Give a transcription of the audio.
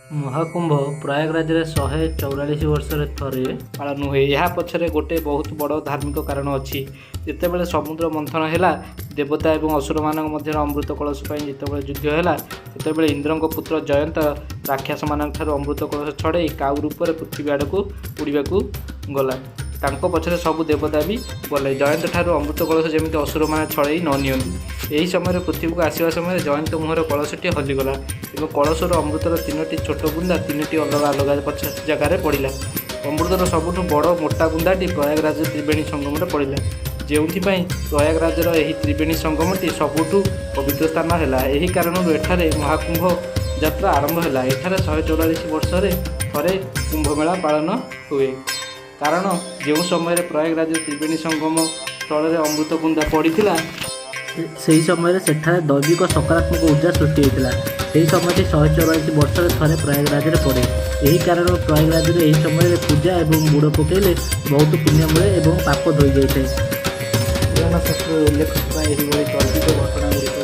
ମହାକୁମ୍ଭ ପ୍ରୟାଗରାଜରେ 144 ବର୍ଷରେ ଥରେ ପାଳନ ହୁଏ। ଏହା ପଛରେ ଗୋଟେ ବହୁତ ବଡ଼ ଧାର୍ମିକ କାରଣ ଅଛି। ଯେତେବେଳେ ସମୁଦ୍ର ମନ୍ଥନ ହେଲା, ଦେବତା ଏବଂ ଅସୁରମାନଙ୍କ ମଧ୍ୟରେ ଅମୃତ କଳସ ପାଇଁ ଯେତେବେଳେ ଯୁଦ୍ଧ ହେଲା, ସେତେବେଳେ ଇନ୍ଦ୍ରଙ୍କ ପୁତ୍ର ଜୟନ୍ତ ରାକ୍ଷସମାନଙ୍କଠାରୁ ଅମୃତ କଳସ ଛଡ଼େଇ କାଉ ରୂପରେ ପୃଥିବୀ ଆଡ଼କୁ ଉଡ଼ିବାକୁ ଗଲା। ତାଙ୍କ ପଛରେ ସବୁ ଦେବତା ବି ଗଲେ, ଜୟନ୍ତ ଠାରୁ ଅମୃତ କଳସ ଯେମିତି ଅସୁରମାନେ ଛଡ଼େଇ ନ ନିଅନ୍ତି। ଏହି ସମୟରେ ପୃଥିବୀକୁ ଆସିବା ସମୟରେ ଜୟନ୍ତ ମୁହଁର କଳସଟି ହଲିଗଲା ଏବଂ କଳସରୁ ଅମୃତର 3ଟି ଛୋଟ ବୁନ୍ଦା 3ଟି ଅଲଗା ଅଲଗା ଜାଗାରେ ପଡ଼ିଲା। ଅମୃତର ସବୁଠୁ ବଡ଼ ମୋଟା ବୁନ୍ଦାଟି ପ୍ରୟାଗରାଜ ତ୍ରିବେଣୀ ସଙ୍ଗମରେ ପଡ଼ିଲା, ଯେଉଁଥିପାଇଁ ପ୍ରୟାଗରାଜର ଏହି ତ୍ରିବେଣୀ ସଙ୍ଗମଟି ସବୁଠୁ ପବିତ୍ର ସ୍ଥାନ ହେଲା। ଏହି କାରଣରୁ ଏଠାରେ ମହାକୁମ୍ଭ ଯାତ୍ରା ଆରମ୍ଭ ହେଲା। ଏଠାରେ 144 ବର୍ଷରେ ଥରେ କୁମ୍ଭମେଳା ପାଳନ ହୁଏ। କାରଣ ଯେଉଁ ସମୟରେ ପ୍ରୟାଗରାଜ ତ୍ରିବେଣୀ ସଙ୍ଗମ ସ୍ଥଳରେ ଅମୃତ ବୁନ୍ଦା ପଡ଼ିଥିଲା, ସେହି ସମୟରେ ସେଠାରେ ଦୈବିକ ସକାରାତ୍ମକ ଊର୍ଜା ସୃଷ୍ଟି ହୋଇଥିଲା। ସେହି ସମୟଟି 144 ବର୍ଷରେ ଥରେ ପ୍ରୟାଗରାଜରେ ପଡ଼େ। ଏହି କାରଣରୁ ପ୍ରୟାଗରାଜରେ ଏହି ସମୟରେ ପୂଜା ଏବଂ ବୁଡ଼ ପକାଇଲେ ବହୁତ ପୁଣ୍ୟ ମିଳେ ଏବଂ ପାପ ଧୋଇ ଯାଇଥାଏ। ପୁରାଣ ଶାସ୍ତ୍ରରେ ଉଲ୍ଲେଖ ଥିବା ଏହିଭଳି ଚର୍ଚ୍ଚିତ ଘଟଣାଗୁଡ଼ିକ